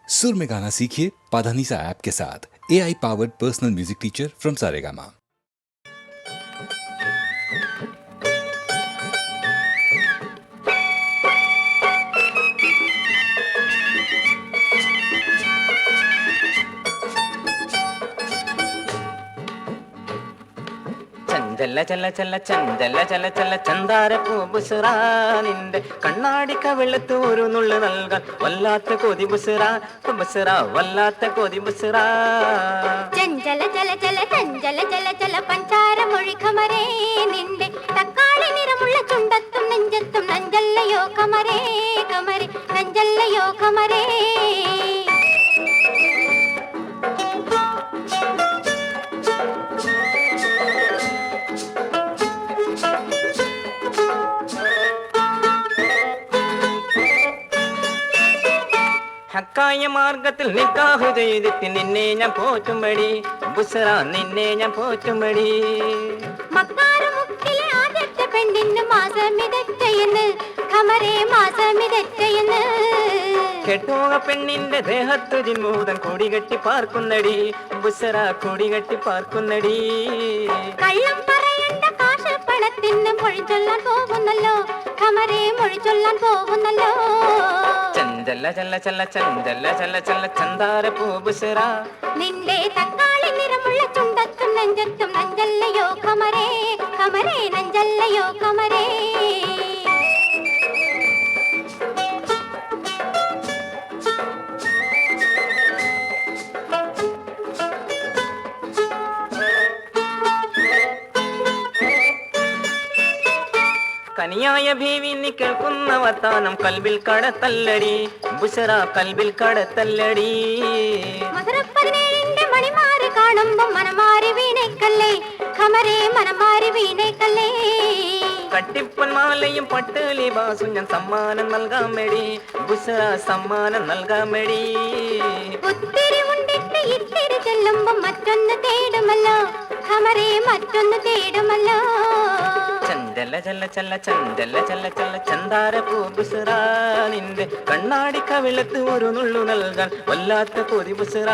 सुर में गाना सीखिए पाधानीसा ऐप के साथ। AI powered personal music teacher from Saregama. ചല്ല ചല്ല ചല്ല ചന്തല ചല ചല ചന്താര പൂബുസുറാ നിന്റെ കണ്ണാടിക്ക വെള്ളത്ത് ഒരു നുള്ളു നൽകാൻ വല്ലാത്ത കൊതി ബുസുറാ ബുസുറാ വല്ലാത്ത കൊതി ബുസുറാ ചഞ്ചല ചല ചല ചഞ്ചല ചല ചല പഞ്ചാര മൊഴി ഖമരേ നിന്റെ തക്കാളി നിറമുള്ള ചുണ്ടത്തും നെഞ്ചത്തും നഞ്ചല്ലയോ ഖമരേ ഖമരേ നഞ്ചല്ലയോ ഖമരേ ഹക്കായ മാർഗത്തിൽ നിക്കാഹ് ചെയ്തിട്ട് നിന്നെ ഞാൻ പോറ്റുമ്പടി ബുസറ നിന്നെ ഞാൻ പോറ്റുമ്പടി മക്കാരമുക്കിലെ ആദ്യത്തെ പെണ്ണിന് മാസമിതെറ്റയെന്ന് ഖമരേ മാസമിതെറ്റയെന്ന് കെട്ടുക പെണ്ണിന്റെ ദേഹത്ത് ജിമ്മൂതൻ കൊടികെട്ടി പാർക്കുന്നടി ബുസറ കൊടികെട്ടി പാർക്കുന്നടി കള്ളം പറയണ്ട കാശപ്പണത്തിന് മൊഴി ചൊല്ലാൻ പോകുന്നല്ലോ ഖമരേ മൊഴി ചൊല്ലാൻ പോകുന്നല്ലോ ചഞ്ചല ചല്ല ചല്ല ചഞ്ചല ചല്ല ചല്ല ചന്താര പൂബുസറ നിന്റെ തക്കാളി നിറമുള്ള ചുണ്ടത്തും നെഞ്ചത്തും നഞ്ചല്ലയോ ഖമരേ ഖമരേ നഞ്ചല്ലയോ ഖമരേ കനിയായ ഭീവി നീ കേൾക്കുന്ന വർത്താനം കൽബിൽ കടത്തല്ലടി ബുസറ കൽബിൽ കടത്തല്ലടി മധുരപ്പതിനേഴിന്റെ മണിമാറി കാണുമ്പോ മനമാരി വീണേക്കല്ലേ ഖമരേ മനമാരി വീണേക്കല്ലേ കട്ടിപ്പൊന്മാലയും പട്ട് ലിബാസും ഞാൻ സമ്മാനം നൽകാമെടി ബുസറ സമ്മാനം നൽകാമെടി ഒത്തിരി ഉണ്ടിട്ട് ഇത്തിരി ചെല്ലുമ്പോ മറ്റൊന്ന് തേടുമല്ലോ ഖമരേ മറ്റൊന്ന് തേടുമല്ലോ ചഞ്ചല ചല്ല ചല്ല ചഞ്ചല ചല്ല ചല്ല ചന്താര പൂബുസറ നിന്റെ കണ്ണാടിക്ക വെള്ളത്ത് ഒരു നുള്ളു നൽകാൻ വല്ലാത്ത കൊതി ബുസറ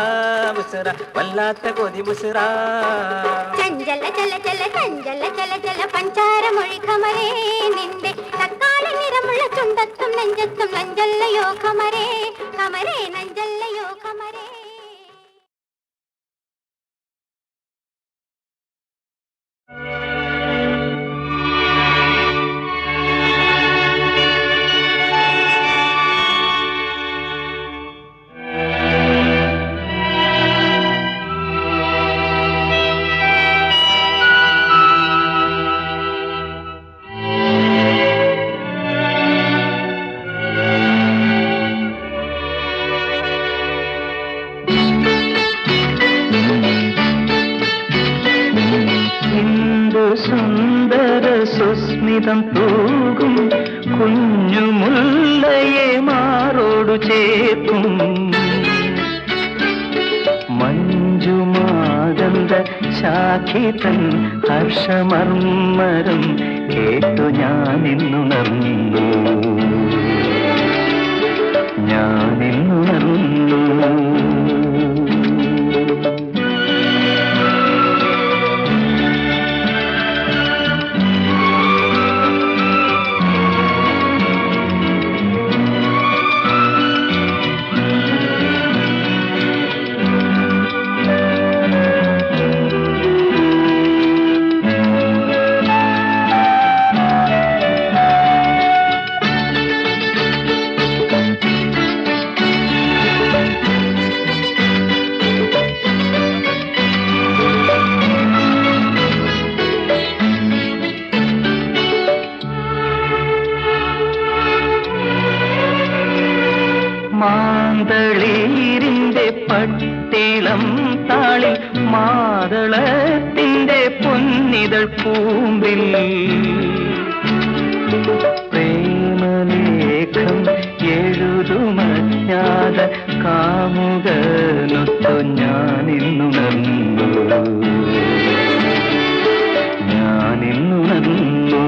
ബുസറ വല്ലാത്ത കൊതി ബുസറ ചഞ്ചല ചല ചല ചഞ്ചല ചല ചല പഞ്ചാര മൊഴി ഖമരേ നിന്റെ തക്കാളി നിറമുള്ള ചുണ്ടത്തും നെഞ്ചത്തും നഞ്ചല്ലയോ ഖമരേ ഖമരേ നഞ്ചല്ലയോ ഖമരേ സുസ്മിതം തൂകും കുഞ്ഞുമുല്ലയെ മാറോടു ചേർക്കും മഞ്ജുമാകന്ത ശാഖിതൻ ഹർഷമർമ്മരം കേട്ടു ഞാനിന്നുണർന്നു ഞാനിന്നുണർന്നു മാന്തളീരിന്റെ പട്ടിളം താളിൽ മാതളത്തിന്റെ പൊന്നിതൾ പൂമ്പിൽ പ്രേമലേഖം എഴുതുമജ്ഞാത കാമുകനൊത്തു ഞാനിന്നുണർന്നു ഞാനിന്നുണർന്നു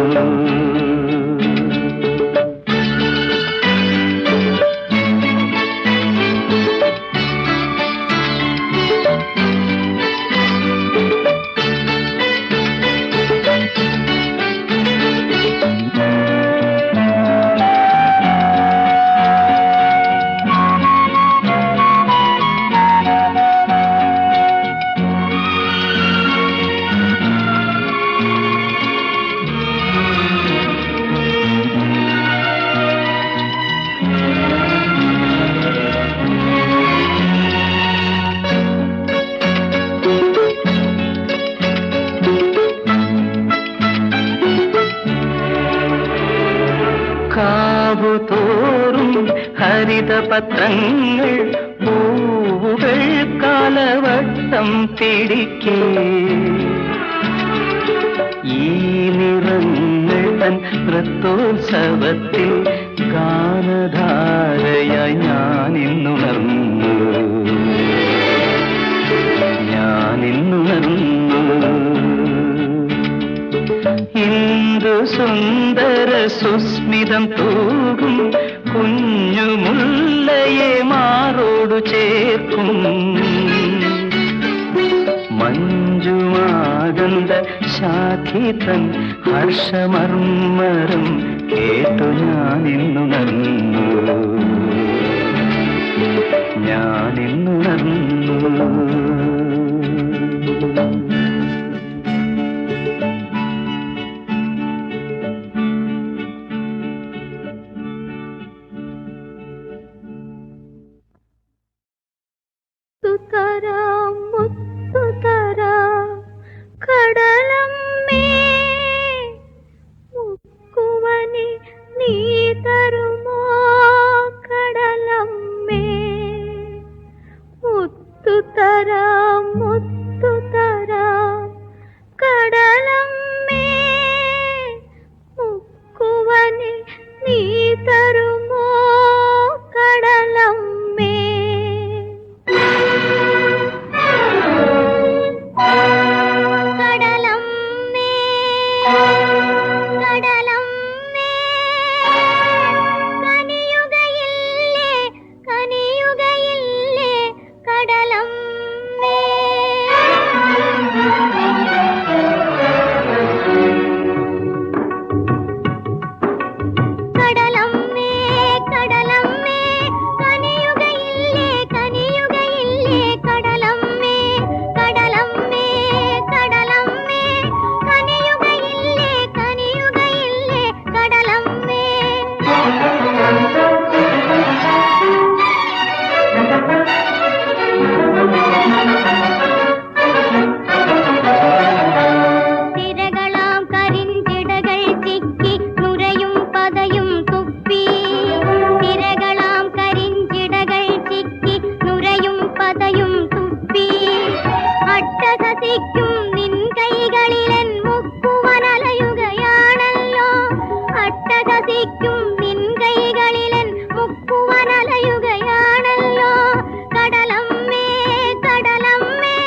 ഹരിതപത്രങ്ങൾ പൂവുകൾ കാലവട്ടം പിടിക്കേ ഈ നിറങ്ങൾ തൻ നൃത്തോത്സവത്തിൽ ഗാനധാരയായി ഞാനിന്നുണർന്നു ഇന്ദു സുന്ദര സുസ്മിതം തൂകും കുഞ്ഞുമുല്ലയെ മാറോടു ചേർക്കും മഞ്ജുമാകന്ത ശാഖിതൻ ഹർഷമർമ്മരം കേട്ടു ഞാനിന്നുണർന്നു കടലമ്മേ മുക്കുവനി നീ തരുമോ കടലമ്മേ മുത്തുതരാം കടലമ്മേ മുക്കുവനി നീ തരുമോ കടലമ്മേ കടലമ്മേ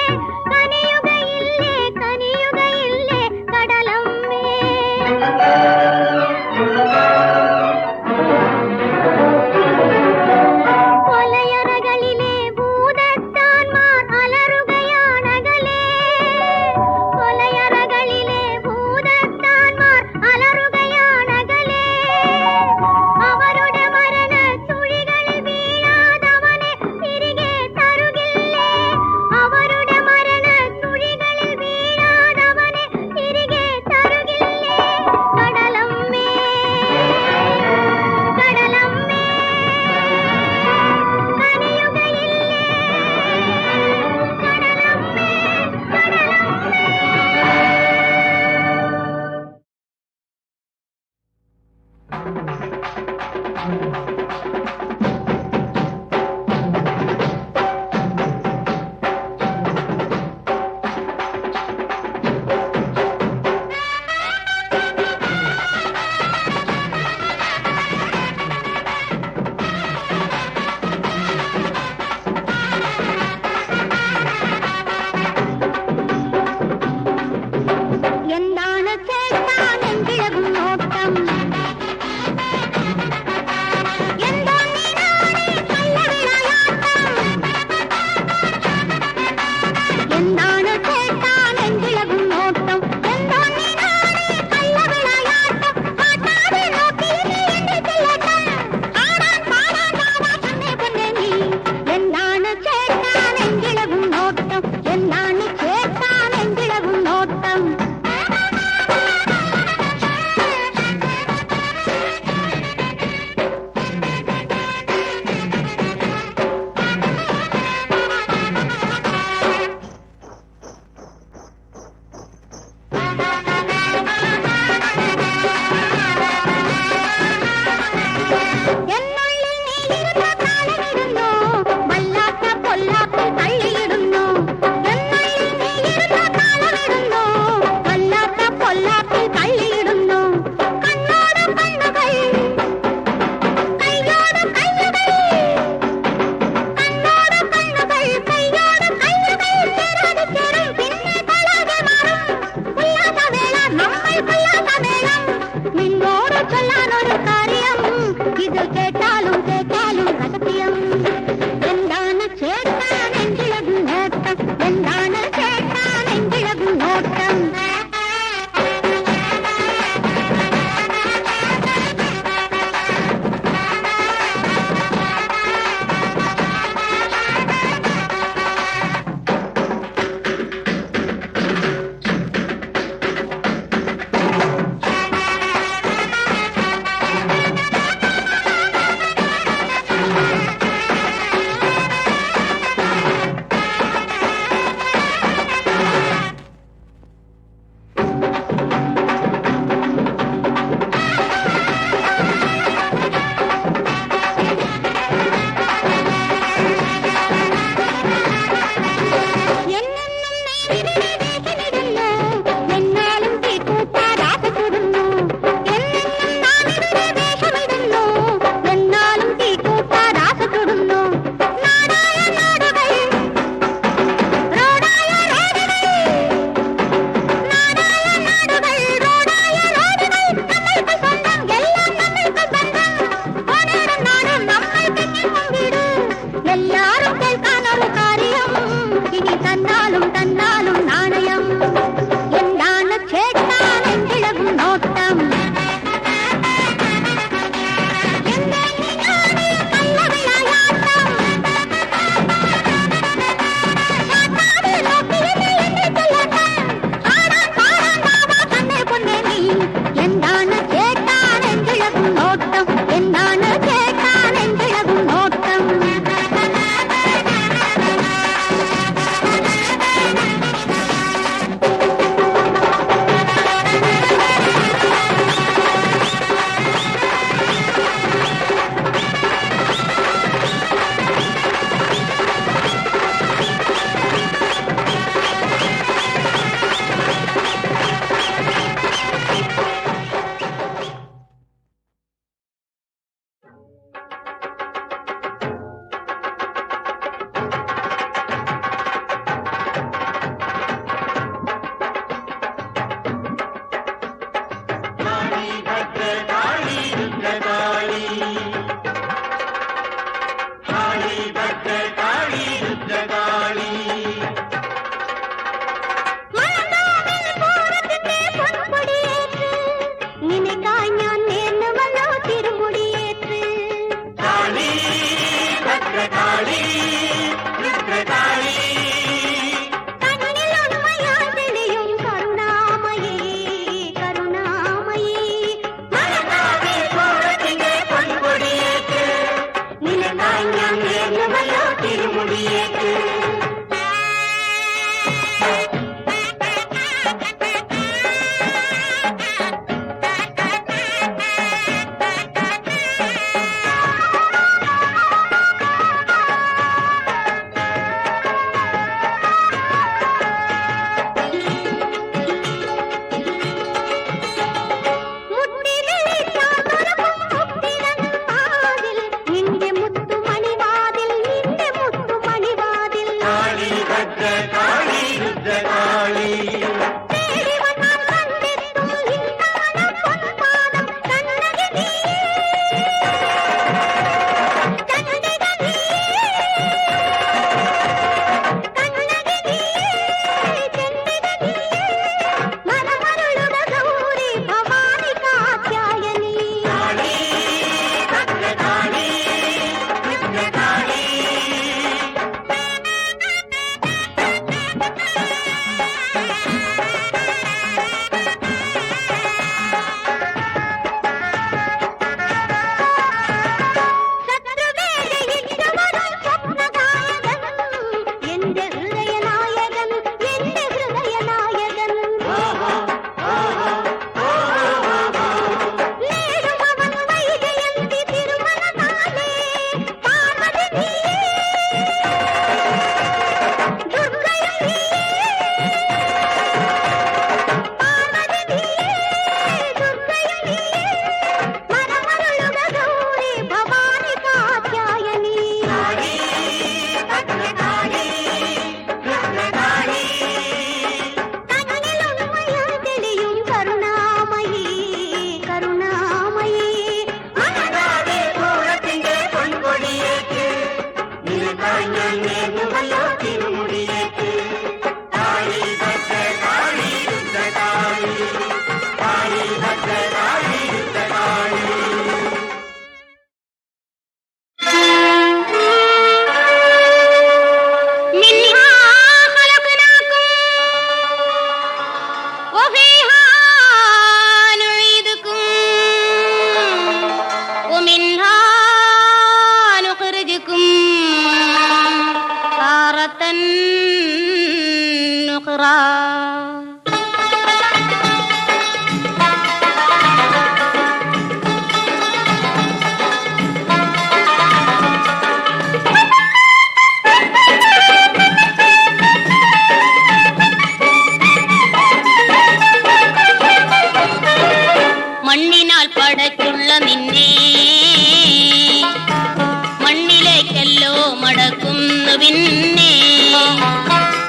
പിന്നെ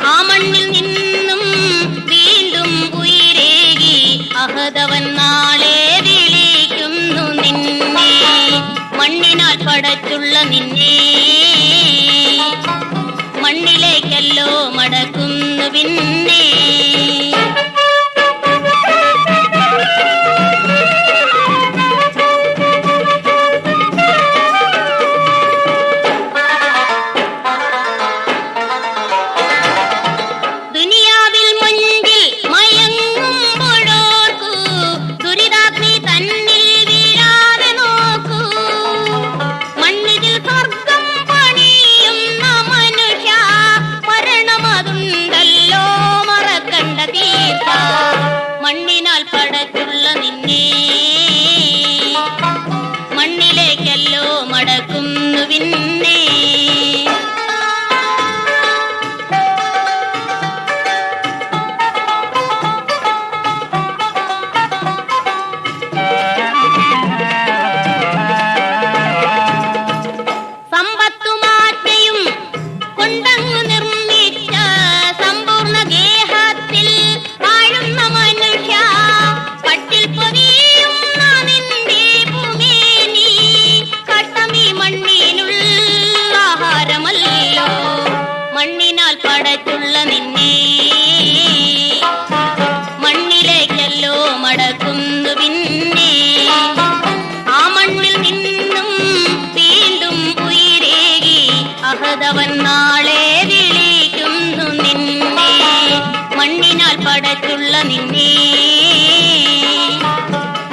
ആ മണ്ണിൽ നിന്നും പിന്നെ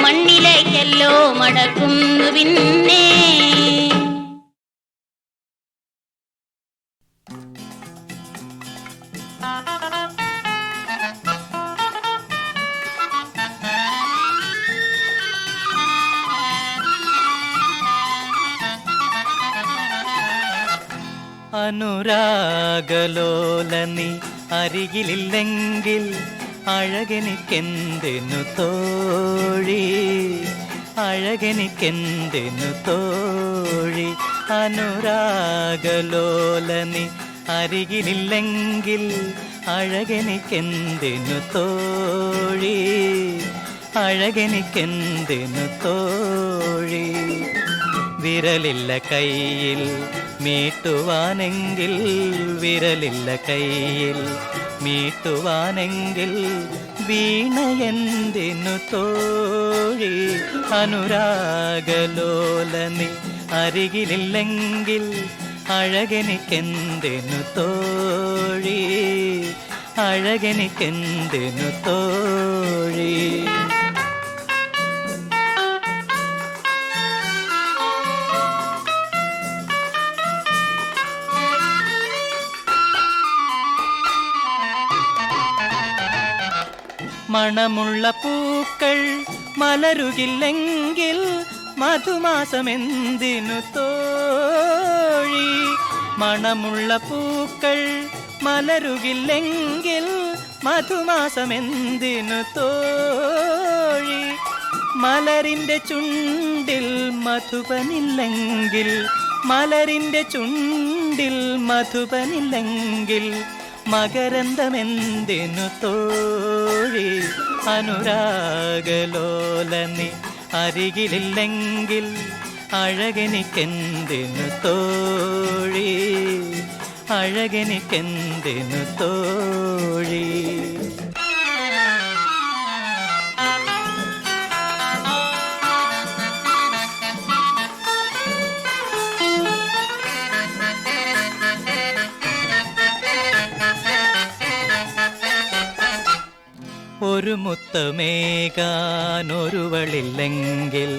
മണ്ണിലേക്കല്ലോ മടക്കുന്നു പിന്നെ അനുരാഗലോലനി അരികിലില്ലെങ്കിൽ അഴകെനിക്കെന്തെന്നു തോഴി, അഴകെനിക്കെന്തെന്നു തോഴി. അനുരാഗലോലനി അരികിലില്ലെങ്കിൽ അഴകെനിക്കെന്തെന്നു തോഴി, അഴകെനിക്കെന്തെന്നു തോഴി. വിരലില്ല കയ്യിൽ മീട്ടുവാനെങ്കിൽ, വിരലില്ല കയ്യിൽ മീട്ടുവാനെങ്കിൽ വീണയെന്തിനു തോഴി. അനുരാഗലോലനി അരികിലില്ലെങ്കിൽ അഴകെനിക്കെന്തിനു തോഴി, അഴകെനിക്കെന്തിനു തോഴി. മണമുള്ള പൂക്കൾ മലരുകില്ലെങ്കിൽ മധുമാസമെന്തിനു തോഴി. മണമുള്ള പൂക്കൾ മലരുകില്ലെങ്കിൽ മധുമാസമെന്തിനു തോഴി. മലരിൻ്റെ ചുണ്ടിൽ മധുപനില്ലെങ്കിൽ, മലരിൻ്റെ ചുണ്ടിൽ മധുപനില്ലെങ്കിൽ മകരന്തമെന്തിനു തോഴി. അനുരാഗലോലനി അരികിലില്ലെങ്കിൽ അഴകെനിക്കെന്തിനു തോഴി, അഴകെനിക്കെന്തിനു തോഴി. ഒരു മുത്തമേകാനൊരുവളില്ലെങ്കിൽ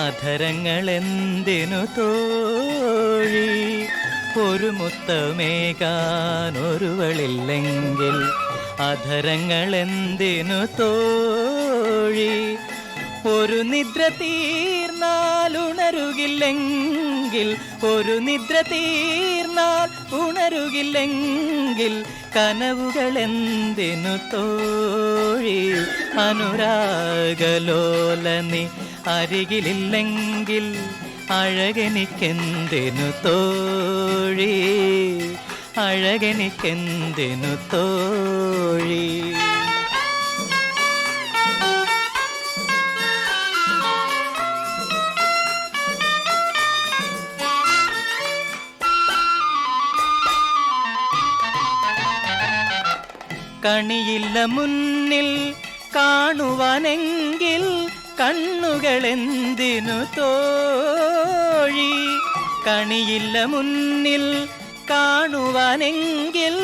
അധരങ്ങളെന്തിനു തോഴി. ഒരു മുത്തമേകാനൊരുവളില്ലെങ്കിൽ അധരങ്ങളെന്തിനു തോഴി. ഒരു നിദ്ര തീർന്നാൽ ഉണരുകില്ലെങ്കിൽ, ഒരു നിദ്ര തീർന്നാൽ ഉണരുകില്ലെങ്കിൽ കനവുകളെന്തിനു തോഴി. അനുരാഗലോലനി അരികിലില്ലെങ്കിൽ അഴകെനിക്കെന്തിനു തോഴി, അഴകെനിക്കെന്തിനു തോഴി. കണിയില്ല മുന്നിൽ കാണുവാനെങ്കിൽ കണ്ണുകളെന്തിനു തോഴി? കണിയില്ല മുന്നിൽ കാണുവാനെങ്കിൽ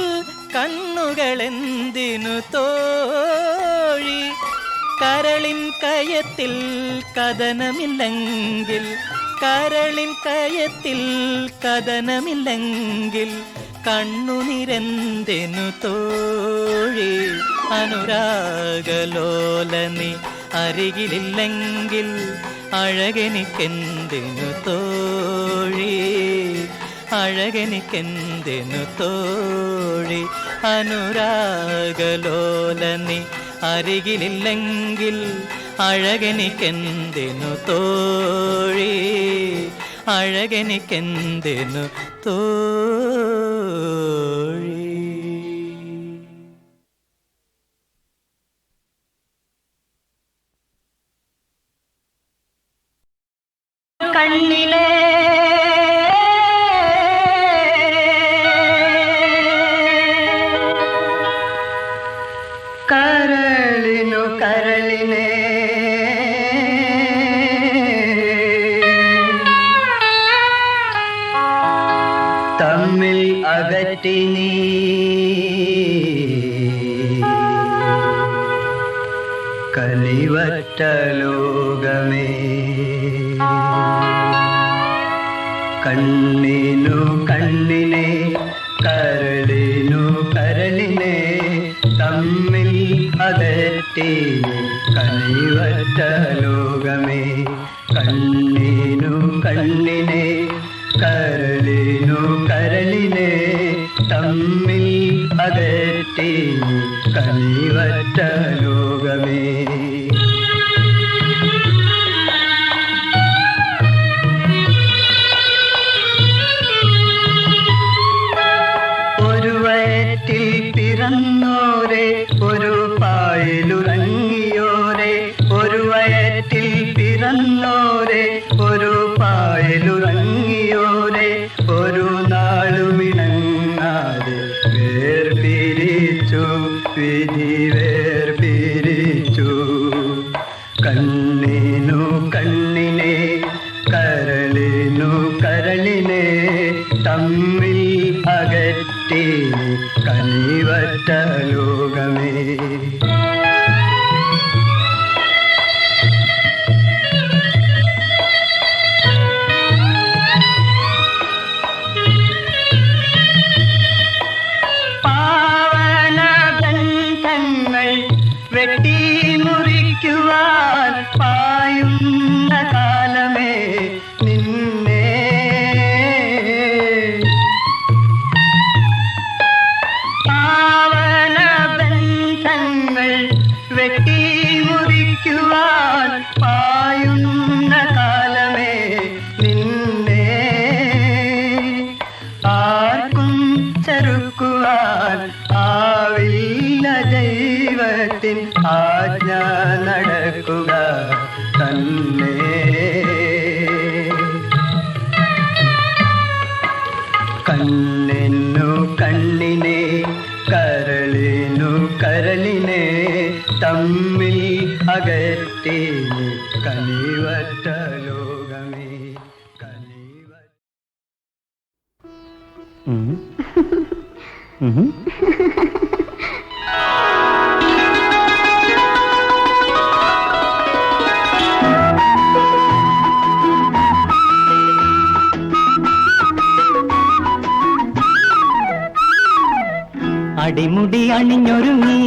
കണ്ണുകളെന്തിനു തോഴി? കരളിൻ കയത്തിൽ കഥനമില്ലെങ്കിൽ, കരളിൻ കയത്തിൽ കഥനമില്ലെങ്കിൽ കണ്ണുനിരെന്തിനു തോഴി? അനുരാഗലോലനി അരികിലില്ലെങ്കിൽ അഴകെനിക്കെന്തിനു തോഴി? അഴകെനിക്കെന്തിനു തോഴി? അനുരാഗലോലനി അരികിലില്ലെങ്കിൽ അഴകെനിക്കെന്തിനു തോഴി? അഴകെനിക്കെന്തിനു തോഴി? കണ്ണിലെ കരളിനു കരളിനെ തമ്മിൽ അകറ്റി നീ കലിവറ്റ ലോകമേ. കണ്ണിനു കണ്ണിനെ കരളിനു കരളിനെ തമ്മിൽ അകറ്റി കലിവറ്റ ലോകമേ. കണ്ണിനു കണ്ണിനെ കരളിനു കരളിനെ തമ്മിൽ അകറ്റി കലിവറ്റ ലോകമേ. ഒരു വയറ്റിൽ പിറന്നോരെ ഒരു പായലുറങ്ങിയോരെ, ഒരു വയറ്റിൽ പിറന്നോരെ ഒരു പായലുറങ്ങിയോരെ, ഒരു നാളുമിണങ്ങാതെ വേർപിരിച്ചു വിധി വേർപിരിച്ചു. കണ്ണിനു കണ്ണിനെ കരളിനു കരളിനെ തമ്മിൽ അകറ്റി കലിവറ്റ ലോകമേ. പാവന ബന്ധങ്ങൾ വെട്ടി മുറിക്കുവാൻ പായുന്ന കാലമേ നിന്നെ. പാവന ബന്ധങ്ങൾ വെട്ടി മുറിക്കുവാൻ പായുന്ന കാലമേ നിന്നെ. ആർക്കും ചെറുക്കുവാൻ ആവില്ല ദൈവത്തിൻ ആജ്ഞ നടക്കുക തന്നെ. കണ്ണിനു കണ്ണിനെ കരളിനു കരളിനെ തമ്മിൽ അകറ്റി കലിവറ്റ ലോകമേ. അടിമുടി അണിഞ്ഞൊരുങ്ങി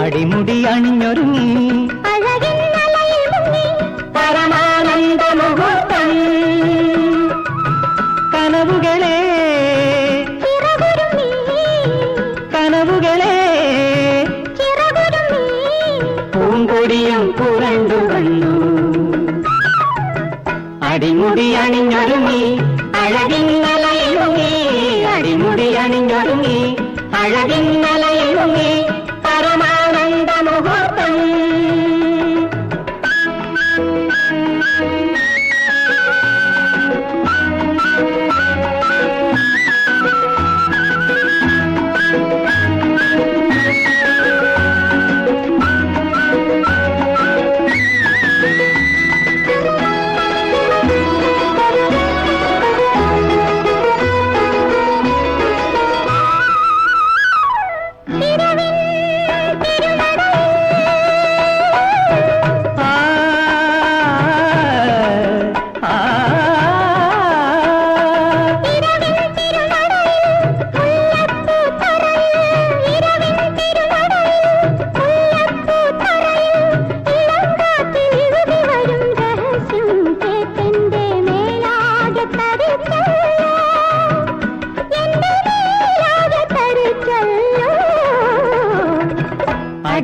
അടിമുടി അണിഞ്ഞൊരുങ്ങി പരമാനന്ദ മുഹൂർത്തം. കനവുകളെ കനവുകളെ പൂങ്കൊടിയും പുരണ്ടു വന്നു. അടിമുടി അണിഞ്ഞൊരുങ്ങി അഴകിന്നലയിലുങ്ങി, അടിമുടി അണിഞ്ഞൊരുങ്ങി അഴകിന്നലയിലുങ്ങി പരമാനന്ദ മുഹൂർത്തം.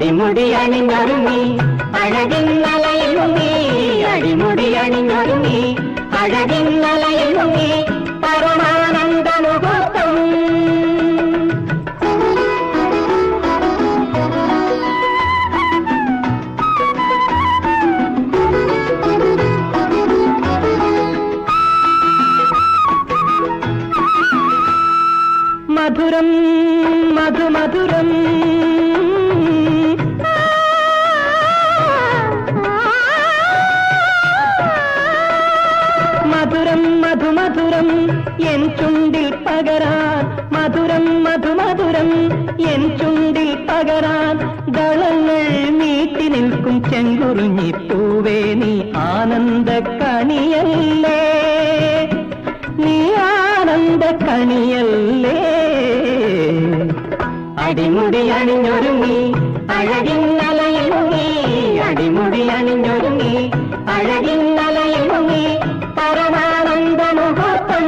അടിമുടി അണിഞ്ഞൊരുങ്ങി അഴകിന്നലയിൽ മുങ്ങി അടിമുടി അണിഞ്ഞൊരുങ്ങി അഴകിന്നലയിൽ മുങ്ങി പരമാനന്ദ മുഹൂർത്തം മധുരം മധുമധുരം മധുരം മധുമധുരം എൻ ചുണ്ടിൽ പകരാൻ മധുരം മധുമധുരം എൻ ചുണ്ടിൽ പകരാൻ ദളങ്ങൾ നീട്ടി നിൽക്കും ചെങ്കുറിഞ്ഞി പൂവേ നീ ആനന്ദ കണിയല്ലേ നീ ആനന്ദ കണിയല്ലേ അടിമുടി അണിഞ്ഞൊരുങ്ങി അഴകിന്നലയിൽ മുങ്ങി അടിമുടി അണിഞ്ഞൊരുങ്ങി അഴകിന്നലയിൽ മുങ്ങി പരമാനന്ദ മുഹൂർത്തം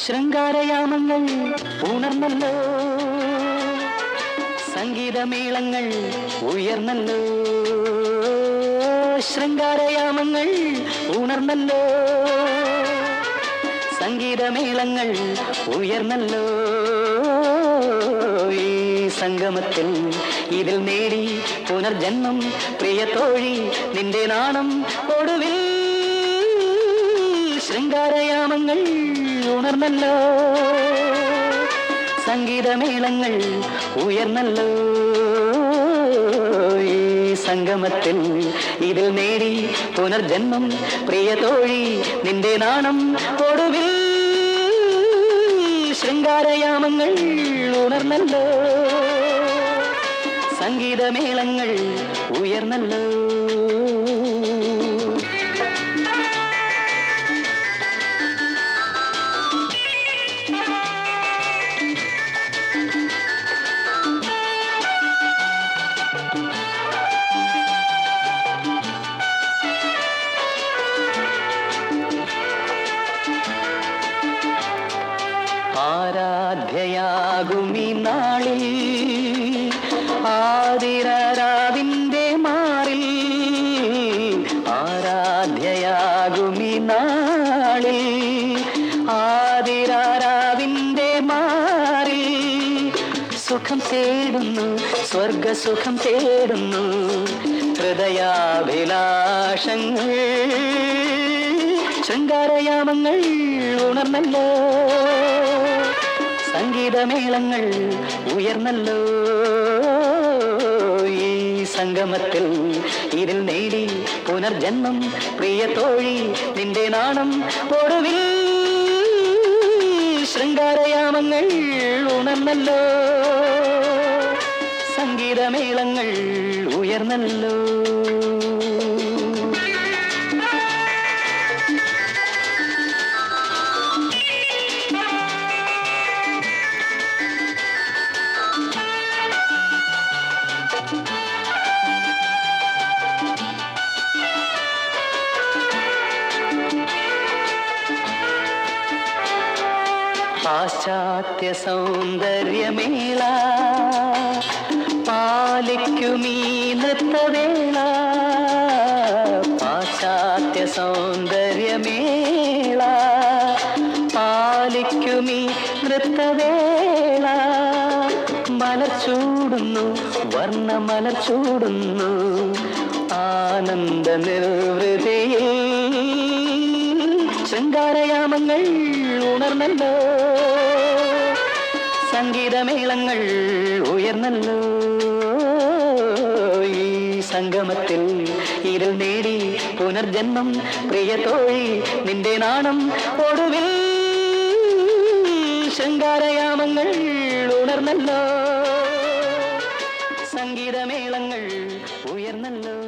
ശൃംഗാരയാമങ്ങൾ ഉണർന്നല്ലോ സംഗീതമേളങ്ങൾ ഉയർന്നല്ലോ ശൃംഗാരയാമങ്ങൾ ഉണർന്നല്ലോ സംഗീതമേളങ്ങൾ ഉയർന്നല്ലോ ഈ സംഗമത്തിൽ ഇതിൽ നേടി പുനർജന്മം പ്രിയ തോഴി നിന്റെ നാണം ഒടുവിൽ ശൃംഗാരയാമങ്ങൾ ഉണർന്നല്ലോ സംഗീതമേളങ്ങൾ ഉയർന്നല്ലോ ഈ സംഗമത്തിൽ ഇതിൽ നേടി പുനർജന്മം പ്രിയ തോഴി നിന്റെ നാണം ഒടുവിൽ ശൃംഗാരയാമങ്ങൾ ഉണർന്നല്ലോ സംഗീതമേളങ്ങൾ ഉയർന്നല്ലോ ആരാധ്യയാകുമി നാളിൽ ആതിരാവിന്റെ മാറിൽ ആരാധ്യയാകുമി നാളിൽ ആതിരാവിന്റെ മാറിൽ സുഖം തേടുന്നു സ്വർഗസുഖം തേടുന്നു ഹൃദയാഭിലാഷങ്ങൾ ശൃംഗാരയാമങ്ങൾ ഉണർന്നല്ലോ സംഗീതമേളങ്ങൾ ഉയർന്നല്ലോ ഈ സംഗമത്തിൽ ഇതിൽ നേടി പുനർജന്മം പ്രിയ തോഴി നിന്റെ നാണം ഒടുവിൽ ശൃംഗാരയാമങ്ങൾ ഉണർന്നല്ലോ സംഗീതമേളങ്ങൾ ഉയർന്നല്ലോ പാശ്ചാത്യ സൗന്ദര്യമേള പാലിക്കുമീ നൃത്തവേള പാശ്ചാത്യ സൗന്ദര്യമേള പാലിക്കുമീ നൃത്തവേള മലർ ചൂടുന്നു വർണ്ണമലർ ചൂടുന്നു ആനന്ദ നിർവൃതിയിൽ ശൃംഗാരയാമങ്ങൾ ഉണർന്നല്ലോ, സംഗീതമേളങ്ങൾ ഉയർന്നല്ലോ. ഈ സംഗമത്തിൽ ഇരുൾ നേടി പുനർജന്മം പ്രിയ തോഴി നിന്റെ നാണം ഒടുവിൽ. ശൃംഗാരയാമങ്ങൾ ഉണർന്നല്ലോ, സംഗീതമേളങ്ങൾ ഉയർന്നല്ലോ.